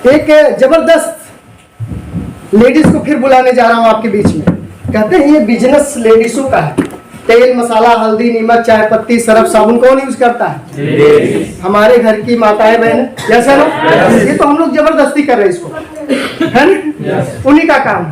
एक जबरदस्त लेडीज को फिर बुलाने जा रहा हूं आपके बीच में। कहते हैं ये बिजनेस लेडीजों का है। तेल, मसाला, हल्दी, नमक, चाय पत्ती, सरफ, साबुन कौन यूज करता है? हमारे घर की माताएं बहन, जैसा ना। ये तो हम लोग जबरदस्ती कर रहे हैं इसको, है ना? उन्हीं का काम।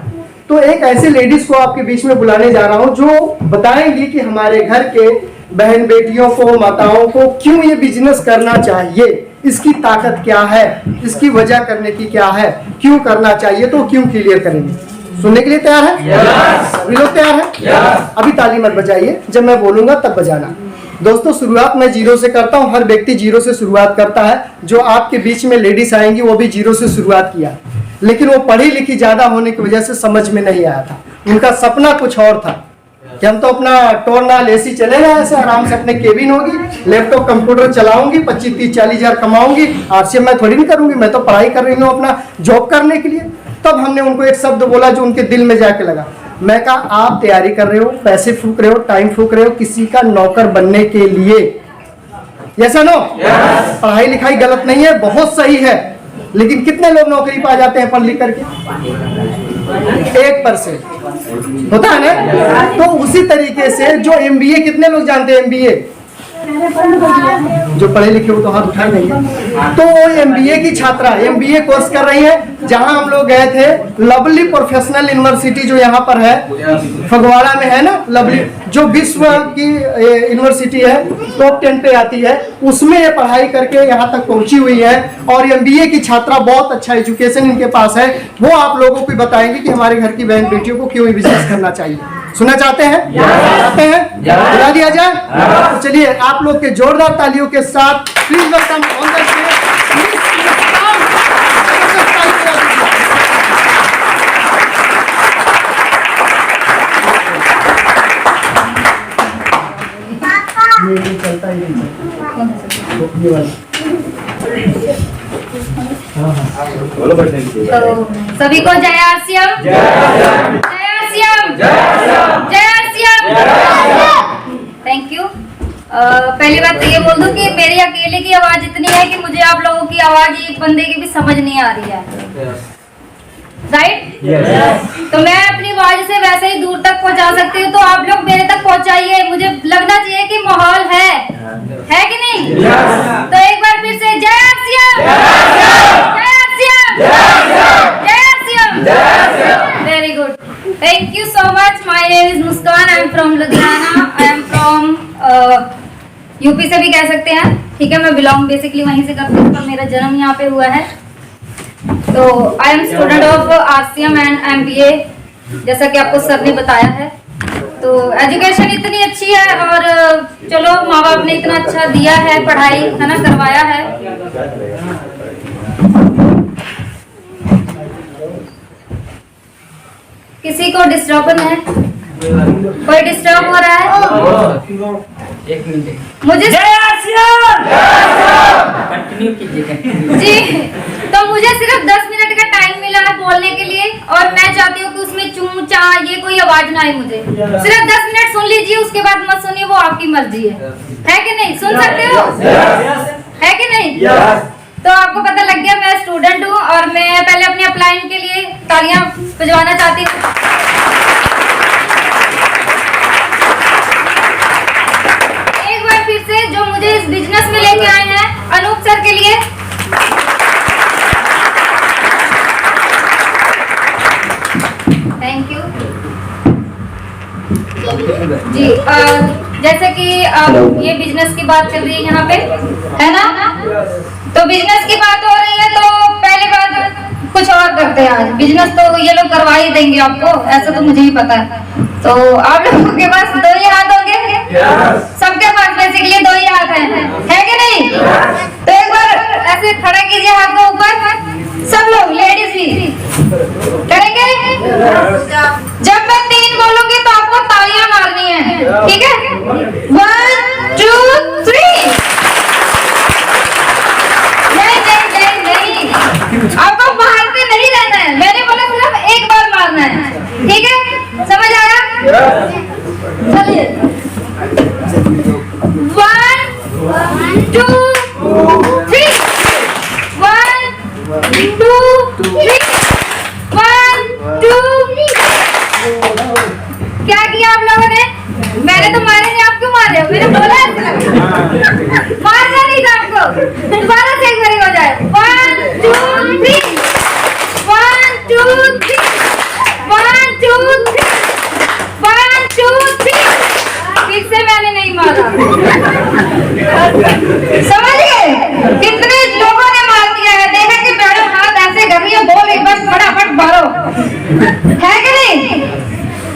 तो एक ऐसे लेडीज को आपके बीच में बुलाने जा रहा हूं जो बताएंगी कि हमारे घर के बहन बेटियों को, माताओं को क्यों ये बिजनेस करना चाहिए, इसकी ताकत क्या है, इसकी वजह करने की क्या है, क्यों करना चाहिए, तो क्यों क्लियर करेंगे। सुनने के लिए तैयार है? सभी लोग तैयार है? अभी ताली मत बजाइए, जब मैं बोलूंगा तब बजाना। दोस्तों, शुरुआत मैं जीरो से करता हूं। हर व्यक्ति जीरो से शुरुआत करता है। जो आपके बीच में लेडीज आएंगी वो भी जीरो से शुरुआत किया, लेकिन वो पढ़ी लिखी ज्यादा होने की वजह से समझ में नहीं आया था। उनका सपना कुछ और था कि हम तो अपना टोरनाल एसी चलेगा, ऐसे आराम से अपने केबिन होगी, लैपटॉप कंप्यूटर चलाऊंगी, 25, 30, 40 हजार कमाऊंगी। आरसीएम मैं थोड़ी नहीं करूंगी, मैं तो पढ़ाई कर रही हूँ अपना जॉब करने के लिए। तब हमने उनको एक शब्द बोला जो उनके दिल में जाके लगा। मैं कहा आप तैयारी कर रहे हो, पैसे फूक रहे हो, टाइम फूक रहे हो किसी का नौकर बनने के लिए। ऐसा नो? पढ़ाई लिखाई गलत नहीं है, बहुत सही है, लेकिन कितने लोग नौकरी पा जाते हैं पढ़ लिख करके? 1% होता है ना। तो उसी तरीके से जो एमबीए, कितने लोग जानते हैं एमबीए? जो पढ़े लिखे हो तो हाथ उठाए नहीं है। तो वो एमबीए की छात्रा एमबीए कोर्स कर रही है। जहां हम लोग गए थे, लवली प्रोफेशनल यूनिवर्सिटी जो यहाँ पर है, फगवाड़ा में है ना, लवली, जो विश्व की यूनिवर्सिटी है, टॉप 10 पे आती है, उसमें ये पढ़ाई करके यहाँ तक पहुंची हुई है। और एमबीए की छात्रा, बहुत अच्छा एजुकेशन इनके पास है। वो आप लोगों को बताएंगे कि हमारे घर की बहन बेटियों को क्यों बिजनेस करना चाहिए। सुनना चाहते हैं? चाहते हैं? बुला दिया जाए? तो चलिए आप लोग के जोरदार तालियों के साथ please welcome on the stage. चलता ही नहीं। सभी को जय आरसीएम, जय आरसीएम, जय आरसीएम। Thank you. पहली बात तो ये बोल दूं कि मेरी अकेले की आवाज इतनी है कि मुझे आप लोगों की आवाज एक बंदे की भी समझ नहीं आ रही है, राइट? तो मैं अपनी आवाज से वैसे ही दूर तक पहुंचा सकती हूँ, तो आप लोग मेरे तक पहुंचाइए। मुझे लगना चाहिए कि माहौल है कि नहीं? तो एक बार फिर से जय आरसीएम, जय आरसीएम, जय RCM. Very good, thank you so much. My name is Muskan, I am from Ludhiana, I am from UP से भी कह सकते हैं, ठीक है। मैं बिलोंग बेसिकली वहीं से करती हूँ, पर मेरा जन्म यहाँ पे हुआ है। तो I am student of RCM and MBA, जैसा कि आपको सर ने बताया है। तो एजुकेशन इतनी अच्छी है, और चलो माँ बाप ने इतना अच्छा दिया है, पढ़ाई है ना, करवाया है। किसी को डिस्टर्ब है? कोई डिस्टर्ब हो रहा है? एक मिनट, मुझे कंटिन्यू कीजिएगा जी। तो मुझे सिर्फ 10 मिनट का टाइम मिला है बोलने के लिए, और मैं चाहती हूँ कि उसमें चूं चा ये कोई आवाज ना आए। मुझे सिर्फ 10 मिनट सुन लीजिए, उसके बाद मत सुनिए, वो आपकी मर्जी है कि नहीं? सुन सकते हो? है कि नहीं? तो आपको पता लग गया मैं स्टूडेंट हूँ, और मैं पहले अपने अपलाइन के लिए तालियां बजवाना चाहती हूँ। एक बार फिर से जो मुझे इस बिजनेस में लेके आए हैं, अनूप सर के लिए। थैंक यू जी। जैसे कि ये बिजनेस की बात चल रही है यहाँ पे, है ना? तो बिजनेस की बात हो रही है, तो पहले बात कुछ और करते हैं। आज बिजनेस तो ये लोग करवा ही देंगे आपको, ऐसा तो मुझे ही पता है। तो आप लोगों के पास 2 ही हाथ होंगे? सबके पास बेसिकली 2 ही हाथ है कि नहीं? तो एक बार ऐसे खड़ा कीजिए हाथ को ऊपर, सब लोग, लेडीज भी करेंगे। जब मैं 3 बोलूंगी तो आपको तालियां मारनी है, ठीक है? 1 2 3। नहीं, आपको मारते नहीं रहना है, मैंने बोला सिर्फ एक बार मारना है, ठीक है? समझ आया? चलिए 1 2 3। 1 2 3 1 2 क्या किया आप लोगों ने? मैंने तो मारे नहीं, आप क्यों मार रहे हो? मैंने बोला है मारना नहीं था आपको। दोबारा से एक बार हो जाए। 1 2 3 1 2 3 1 2 3 1 2 3 फिर से मैंने नहीं मारा। समझ गए? कितने लोगों ने मार दिया है। देखा कि मैडम हाथ ऐसे कर रही है, बोल एक बार फटाफट मारो, है कि नहीं?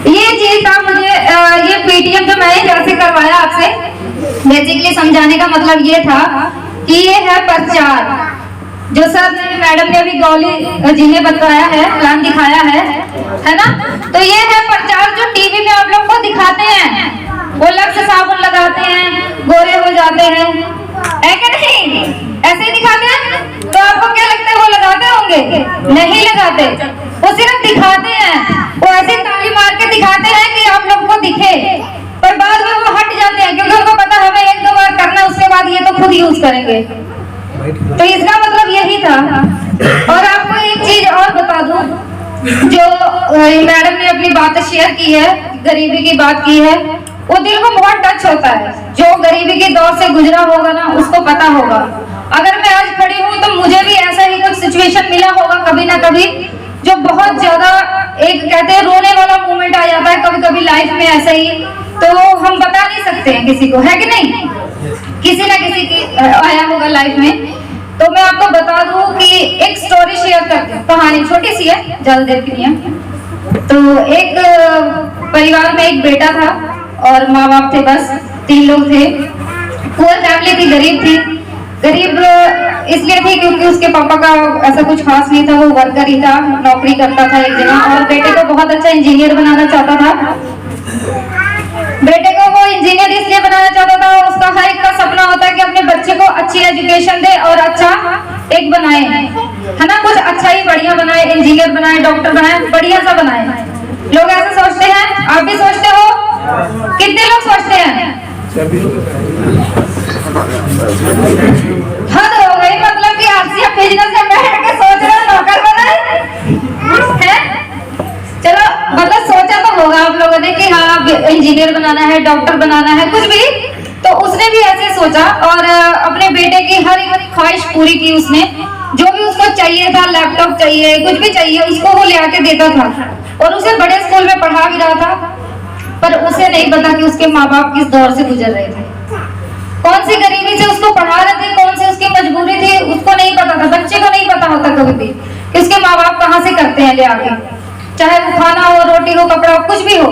ये चीज था मुझे ये पीटीएम जो मैंने घर से करवाया आपसे, बेसिकली समझाने का मतलब ये था कि ये है प्रचार जो सर ने मैडम ने अभी गौली जी ने बताया है, प्लान दिखाया है ना? तो ये है प्रचार जो टीवी में आप लोग को दिखाते हैं। वो लक्ष्य साबुन लगाते हैं, गोरे हो जाते हैं, है कि नहीं? ऐसे ही दिखाते हैं। तो आपको क्या लगता है वो लगाते होंगे? नहीं लगाते, वो सिर्फ दिखाते हैं। वो ऐसे ताली मार के दिखाते हैं कि आप लोग को दिखे, पर बाद में वो हट जाते हैं क्योंकि उनको पता हमें 1-2 बार करना, उसके बाद ये तो खुद यूज करेंगे। तो इसका मतलब यही था। और आपको एक चीज और बता दूं, जो मैडम ने अपनी बातें शेयर की है, गरीबी की बात की है, वो दिल को बहुत टच होता है। जो गरीबी के दौर से गुजरा होगा ना, उसको पता होगा। अगर मैं आज खड़ी हूँ तो मुझे भी ऐसा ही कुछ सिचुएशन मिला होगा कभी ना कभी, जो बहुत ज्यादा एक कहते हैं रोने वाला मोमेंट आ जाता है कभी कभी लाइफ में ऐसा ही। तो हम बता नहीं सकते हैं किसी को, है कि नहीं? किसी ना किसी की आया होगा लाइफ में। तो मैं आपको बता दूं कि एक स्टोरी शेयर करती हूँ, कहानी छोटी सी है, ज्यादा देर की नहीं है। तो एक परिवार में एक बेटा था और माँ बाप थे, बस 3 लोग थे। पुअर फैमिली थी, गरीब थी। गरीब इसलिए थी क्योंकि उसके पापा का ऐसा कुछ खास नहीं था, वो वर्कर ही था, नौकरी करता था एक जगह, और बेटे को बहुत अच्छा इंजीनियर बनाना चाहता था। बेटे को वो इंजीनियर इसलिए बनाना चाहता था, उसका हर एक का सपना होता है कि अपने बच्चे को अच्छी एजुकेशन दे और अच्छा एक बनाए, है ना? कुछ अच्छा ही बढ़िया बनाए, इंजीनियर बनाए, डॉक्टर बनाए, बढ़िया सा बनाए। लोग ऐसे सोचते हैं, आप भी सोचते हो? कितने लोग सोचते हैं? हद हो गई, मतलब कि आसिया बिजनेस में बैठ के सोच रहे हो नौकर बनाए हैं? चलो, मतलब सोचा तो होगा आप लोगों ने कि हाँ इंजीनियर बनाना है, डॉक्टर बनाना है, कुछ भी। तो उसने भी ऐसे सोचा और अपने बेटे की हर एक ख्वाहिश पूरी की उसने। जो भी उसको चाहिए था, लैपटॉप चाहिए, कुछ भी चाहिए, उसको वो ले आके देता था। और उसे बड़े स्कूल में पढ़ा भी रहा था, पर उसे नहीं पता कि उसके माँ बाप किस दौर से गुजर रहे थे, कौन सी गरीबी से उसको पढ़ा रहे थे, कौन सी उसकी मजबूरी थी, उसको नहीं पता था। बच्चे को नहीं पता होता कभी भी कि उसके माँ बाप कहाँ से करते हैं ले आके, चाहे वो खाना हो, रोटी हो, कपड़ा हो, कुछ भी हो,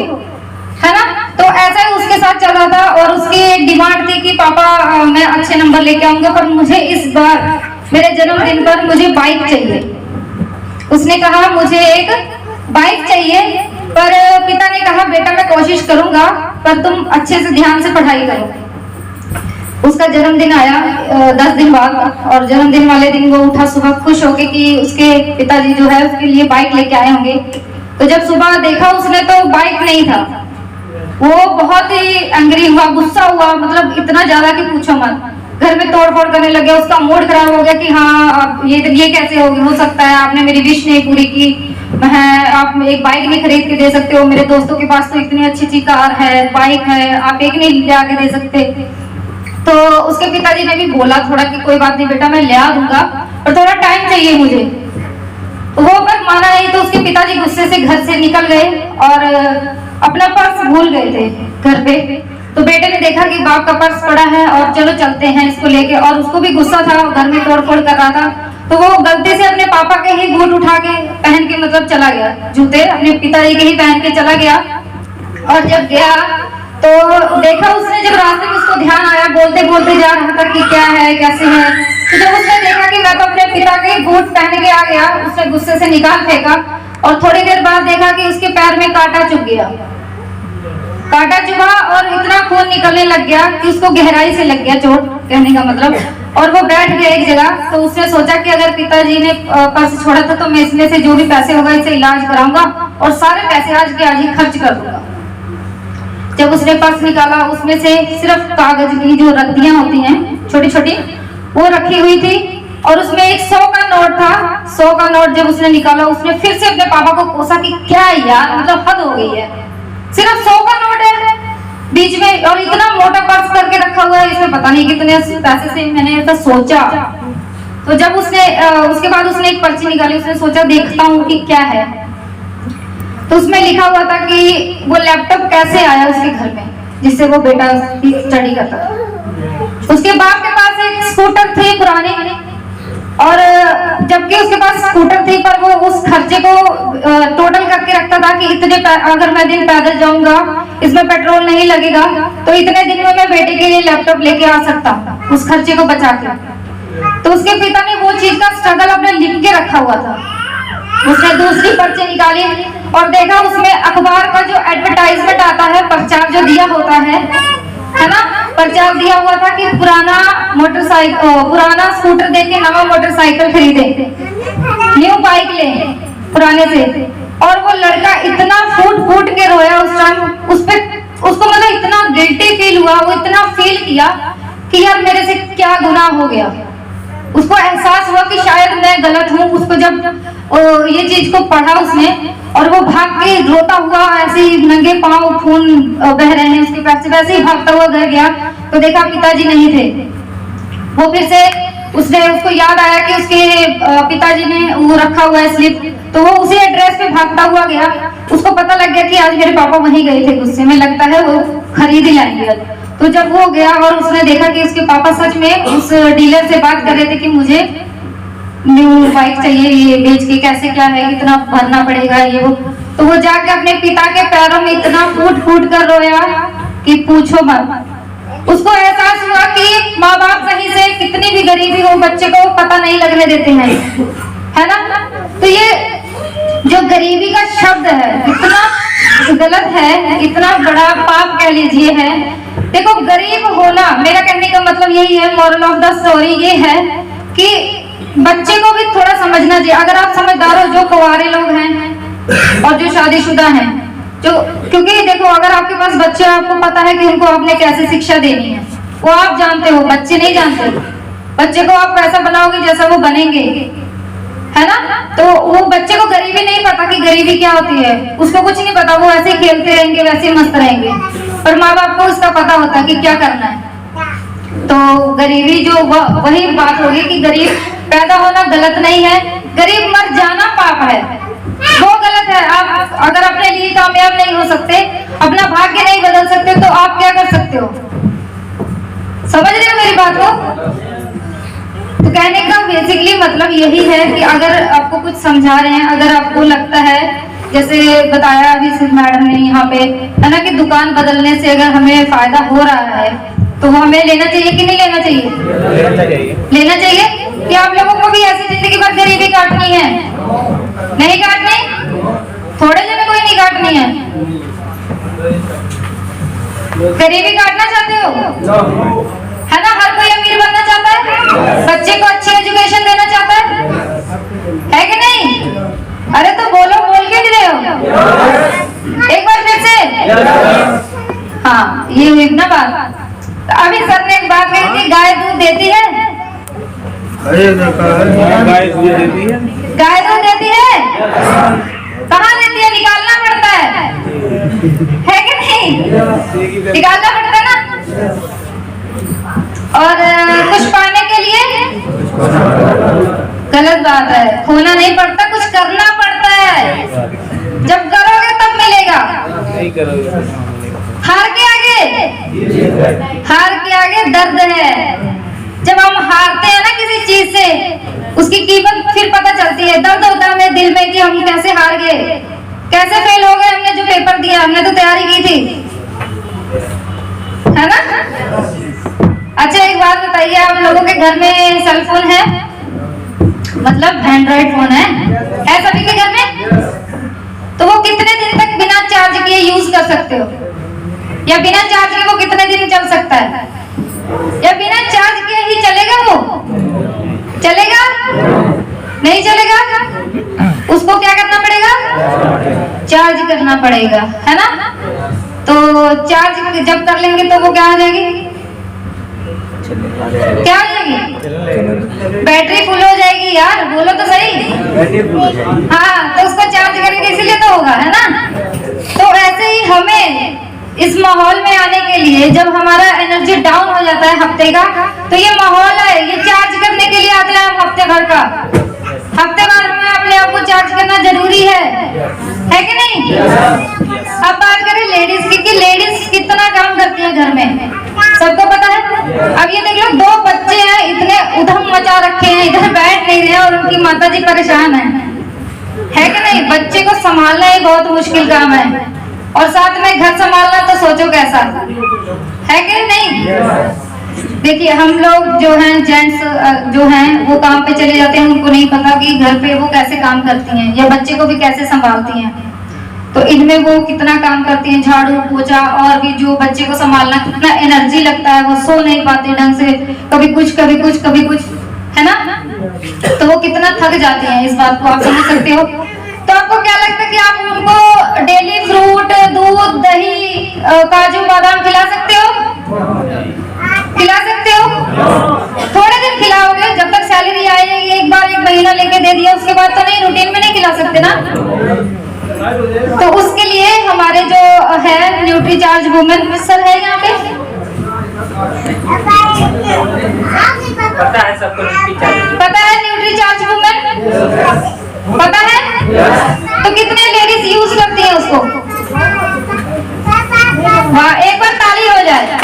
है ना? तो ऐसा ही उसके साथ चल रहा था। और उसकी एक डिमांड थी कि पापा मैं अच्छे नंबर लेके आऊंगा, पर मुझे इस बार मेरे जन्मदिन पर मुझे बाइक चाहिए। उसने कहा मुझे एक बाइक चाहिए, पर पिता ने कहा बेटा मैं कोशिश करूंगा, पर तुम अच्छे से ध्यान से पढ़ाई करो। उसका जन्मदिन आया 10 दिन बाद, और जन्मदिन वाले दिन वो उठा सुबह खुश होके कि उसके पिताजी जो है उसके लिए बाइक लेके आए होंगे। तो जब सुबह देखा उसने तो बाइक नहीं था। वो बहुत ही एंग्री हुआ, गुस्सा हुआ, मतलब इतना ज्यादा कि पूछो मत। घर में तोड़फोड़ करने लगे, उसका मूड खराब हो गया कि हाँ ये कैसे हो सकता है, आपने मेरी विश नहीं पूरी की, आप एक बाइक नहीं खरीद के दे सकते हो, मेरे दोस्तों के पास तो इतनी अच्छी कार है, बाइक है, आप एक नहीं ले आके दे सकते। तो उसके पिताजी ने भी बोला थोड़ा कि कोई बात नहीं बेटा मैं ले आ दूंगा, पर थोड़ा टाइम चाहिए मुझे। वो पर माना नहीं, तो उसके पिताजी गुस्से से घर से निकल गए और अपना पर्स भूल गए थे घर पे। तो बेटे ने देखा कि बाप का पर्स पड़ा है और चलो चलते हैं इसको लेके, और उसको भी गुस्सा था, घर में तोड़फोड़ कर रहा था। तो वो गलती से अपने पापा के ही बूट उठा के पहन के मतलब चला गया, जूते अपने पिताजी के ही पहन के चला गया। और जब गया तो देखा उसने, जब रास्ते में उसको ध्यान आया, बोलते बोलते जा रहा था कि क्या है कैसे है। तो जब उसने देखा कि मैं तो अपने पिता के बूट पहन के आ गया, उसने गुस्से से निकाल फेंका। और थोड़ी देर बाद देखा कि उसके पैर में कांटा चुभ गया, कांटा चुभा और इतना खून निकलने लग गया कि उसको गहराई से लग गया चोट, कहने का मतलब। और वो बैठ गया एक जगह। तो उसने सोचा कि अगर पिताजी ने पर्स छोड़ा था तो मैं इसमें से जो भी पैसे होगा इससे इलाज कराऊंगा और सारे पैसे आज के आज ही खर्च कर दूंगा। जब उसने पर्स निकाला, उसमें से सिर्फ कागज की जो रद्दियां होती हैं छोटी छोटी, वो रखी हुई थी, और उसमें एक 100 का नोट था और जब उसने निकाला उसने फिर से अपने पापा को कोसा कि क्या यार, मतलब हद हो गई है, सिर्फ 100 का नोट है बीच में और इतना मोटा पर्स करके रखा हुआ है, इसमें पता नहीं कितने पैसे से। मैंने ऐसा सोचा, तो जब उसने उसके बाद उसने एक पर्ची निकाली, उसने सोचा देखता हूँ कि क्या है। तो उसमें लिखा हुआ था कि वो लैपटॉप कैसे आया उसके घर में जिससे वो बेटा स्टडी करता था। उसके बाप के पास एक स्कूटर थी पुरानी, और जबकि उसके पास स्कूटर थी पर वो उस खर्चे को टोटल करके रखता था कि इतने अगर मैं दिन पैदल जाऊंगा, इसमें पेट्रोल नहीं लगेगा, तो इतने दिन में मैं बेटे के लिए लैपटॉप लेके आ सकता हूँ, उस खर्चे को बचा के। तो उसके पिता ने वो चीज का स्ट्रगल अपने लिख के रखा हुआ था। उसने दूसरी पर्ची निकाली और देखा उसमें अखबार का जो एडवर्टाइजमेंट आता है, प्रचार जो दिया होता है ना, प्रचार दिया हुआ था कि पुराना स्कूटर देके नवा मोटरसाइकिल खरीदे, न्यू बाइक ले पुराने से। और वो लड़का इतना फूट के रोया उस टाइम, उसको मतलब इतना गिल्टी फील हुआ, वो इतना फील किया कि यार मेरे से क्या गुनाह हो गया। उसको एहसास हुआ कि शायद मैं गलत हूँ। उसको जब ये चीज को पढ़ा उसने, और वो भाग के रोता हुआ ऐसे ही नंगे पांव, खून बह रहे हैं उसके पैर से, वैसे ही भागता हुआ घर गया तो देखा पिताजी नहीं थे। वो फिर से उसको याद आया कि उसके पिताजी ने वो रखा हुआ है स्लिप, तो वो उसी एड्रेस पे भागता हुआ गया। उसको पता लग गया कि आज मेरे पापा वहीं गए थे, गुस्से में लगता है वो खरीद ही लाएंगे। तो जब वो गया और उसने देखा कि उसके पापा सच में उस डीलर से बात कर रहे थे कि मुझे न्यू बाइक चाहिए, ये बेच के कैसे क्या है, इतना भरना पड़ेगा ये वो, तो वो जाके अपने पिता के पैरों में इतना फूट कर रोया कि पूछो मत। उसको एहसास हुआ कि माँ बाप कहीं से कितनी भी गरीबी हो बच्चे को पता नहीं लगने देते हैं, है ना। तो ये जो गरीबी का शब्द है इतना गलत है, इतना बड़ा पाप कह लीजिए है। देखो गरीब होना, मेरा कहने का मतलब यही है, मोरल ऑफ द स्टोरी ये है कि बच्चे को भी थोड़ा समझना चाहिए। अगर आप समझदार हो, जो कुंवारे लोग हैं और जो शादीशुदा हैं, जो, क्योंकि देखो अगर आपके पास बच्चे, आपको पता है कि उनको आपने कैसे शिक्षा देनी है, वो आप जानते हो, बच्चे नहीं जानते। बच्चे को आप वैसा बनाओगे जैसा वो बनेंगे, है ना। तो वो बच्चे को गरीबी नहीं पता कि गरीबी क्या होती है, उसको कुछ नहीं पता, वो ऐसे खेलते रहेंगे, वैसे मस्त रहेंगे। पर माँ बाप को उसका पता होता है कि क्या करना है। तो गरीबी जो वही बात होगी कि गरीब पैदा होना गलत नहीं है, गरीब मर जाना पाप है, वो गलत है। आप अगर अपने लिए कामयाब नहीं हो सकते, अपना भाग्य नहीं बदल सकते, तो आप क्या कर सकते हो? समझ रहे हो मेरी बात को? तो कहने का बेसिकली मतलब यही है कि अगर आपको कुछ समझा रहे हैं, अगर आपको लगता है, जैसे बताया अभी मैडम ने यहाँ पे, है ना, कि दुकान बदलने से अगर हमें फायदा हो रहा है तो वो हमें लेना चाहिए कि नहीं लेना चाहिए? लेना चाहिए। कि आप लोगों को भी ऐसी जिंदगी भर गरीबी काटनी है? नहीं काटनी, थोड़े से भी कोई नहीं काटनी है। गरीबी काटना चाहते हो, है ना? हर कोई अमीर बनना चाहता है, बच्चे को अच्छी एजुकेशन देना चाहता है कि नहीं? अरे तो बोलो, बोल के नहीं रहे हो? एक बार फिर से। हाँ, ये हुई ना बात। तो अभी सर ने एक बात कही थी, गाय दूध देती है? गाय दूध देती है? गाय दूध देती है? कहाँ देती है? निकालना पड़ता है कि नहीं? निकालना पड़ता है ना। और कुछ पाने के लिए गलत बात है, खोना नहीं पड़ता, कुछ करना पड़ता है। जब करोगे तब मिलेगा। हार के आगे दर्द है। जब हम हारते हैं ना किसी चीज से, उसकी कीमत फिर पता चलती है। दर्द होता है हमें दिल में कि हम कैसे हार गए, कैसे फेल हो गए। हमने जो पेपर दिया, हमने तो तैयारी की थी, है ना। अच्छा एक बात बताइए, आप लोगों के घर में सेल फोन है? मतलब एंड्रॉइड फोन है सभी के घर में? तो वो कितने दिन तक बिना चार्ज किए यूज कर सकते हो? या बिना चार्ज के वो कितने दिन चल सकता है? या बिना चार्ज के ही चलेगा? वो चलेगा? नहीं चलेगा। उसको क्या करना पड़ेगा? चार्ज करना पड़ेगा, है ना। तो चार्ज जब कर लेंगे तो वो क्या हो जाएगी? क्या हो जाएगी? बैटरी फुल हो जाएगी। यार बोलो तो सही। हाँ, तो उसको चार्ज करेंगे इसलिए तो होगा, है ना। तो ऐसे ही हमें इस माहौल में आने के लिए, जब हमारा एनर्जी डाउन हो जाता है हफ्ते का, तो ये माहौल है, ये चार्ज करने के लिए आते हैं हम हफ्ते भर का। हफ्ते भर हमें अपने आप को चार्ज करना जरूरी है कि नहीं। अब बात करें लेडीज की, कि लेडीज कितना काम करती है घर में, सबको पता है। अब ये देख लो, 2 बच्चे हैं, इतने उधम मचा रखे हैं, इधर बैठ नहीं रहे हैं और उनकी माता जी परेशान है कि नहीं। बच्चे को संभालना ही बहुत मुश्किल काम है, और साथ में घर संभालना तो सोचो कैसा है कि नहीं। देखिए, हम लोग जो हैं जेंट्स जो हैं वो काम पे चले जाते हैं, उनको नहीं पता कि घर पे वो कैसे काम करती हैं या बच्चे को भी कैसे संभालती हैं। तो इनमें वो कितना काम करती हैं, झाड़ू पोछा, और भी जो बच्चे को संभालना, कितना एनर्जी लगता है, वो सो नहीं पाते ढंग से, कभी कुछ कभी कुछ कभी कुछ, है ना। तो वो कितना थक जाते हैं, इस बात को आप समझ सकते हो। तो आपको क्या लगता है कि आप उनको डेली फ्रूट, दूध, दही, काजू बादाम खिला सकते हो? खिला सकते हो? थोड़े दिन खिलाओगे, जब तक सैलरी आएगी, एक बार 1 महीना लेके दे दिया, उसके बाद तो नहीं, रूटीन में नहीं खिला सकते ना। तो उसके लिए हमारे जो है न्यूट्री चार्ज वुमेन सर है यहाँ पे, पता है सबको न्यूट्री चार्ज, पता है न्यूट्री चार्ज वुमेन, पता है। तो कितने लेडीज यूज करती हैं उसको? वाह, एक बार ताली हो जाए।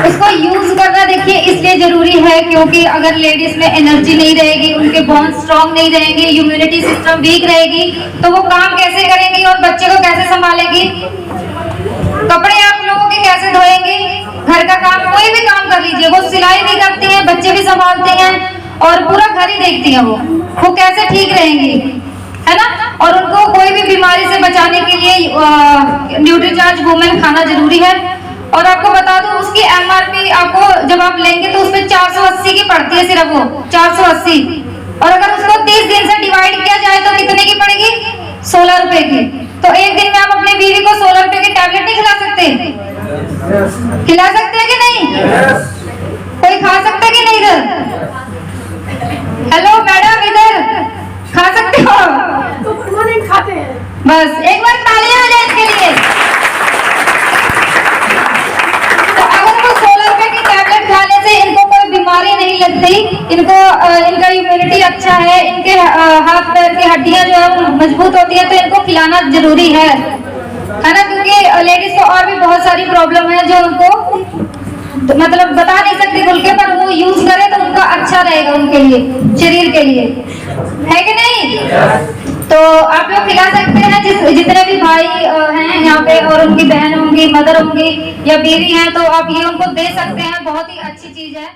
इसको यूज करना देखिए इसलिए जरूरी है क्योंकि अगर लेडीज में एनर्जी नहीं रहेगी, उनके बोन स्ट्रांग नहीं रहेंगे, इम्यूनिटी सिस्टम वीक रहेगी, तो वो काम कैसे करेंगी और बच्चे को कैसे संभालेगी? कपड़े आप लोगों के कैसे धोएंगी? घर का काम, कोई भी काम कर लीजिए, वो सिलाई भी करती हैं, बच्चे भी संभालती हैं और पूरा घर ही देखती हैं, वो कैसे ठीक रहेंगी, है ना। और उनको कोई भी बीमारी से बचाने के लिए न्यूट्री चार्ज वुमेन खाना जरूरी है। और आपको बता दूं, उसकी MRP आपको जब आप लेंगे तो उसमें 480 की पड़ती है, सिर्फ वो 480। और अगर उसको 30 दिन से डिवाइड किया जाए तो कितने की पड़ेगी? 16 रुपए की। तो एक दिन में आप अपनी बीवी को 16 रुपए की टैबलेट नहीं खिला सकते? खिला सकते हैं कि नहीं? कोई खा सकता है कि नहीं इधर? हेलो मैडम, इधर खा सकते हो? वो नहीं खाते हैं। बस एक बार तालियां हो जाए इसके लिए। तो अगर वो 16 रुपए की टैबलेट खाने से इनको कोई बीमारी नहीं लगती, इनको इनका इम्यूनिटी अच्छा है, इनके हाथ पैर की हड्डियां जो है वो मजबूत होती है, तो इनको खिलाना जरूरी है ना। क्योंकि लेडीज को और भी बहुत सारी प्रॉब्लम है जो उनको तो मतलब बता नहीं सकती खुल के, पर वो यूज करे तो उनका अच्छा रहेगा उनके लिए, शरीर के लिए, है कि नहीं। तो आप लोग खिला सकते हैं, जितने भी भाई हैं यहाँ पे और उनकी बहन होंगी, मदर होंगी या बीवी हैं, तो आप ये उनको दे सकते हैं, बहुत ही अच्छी चीज है।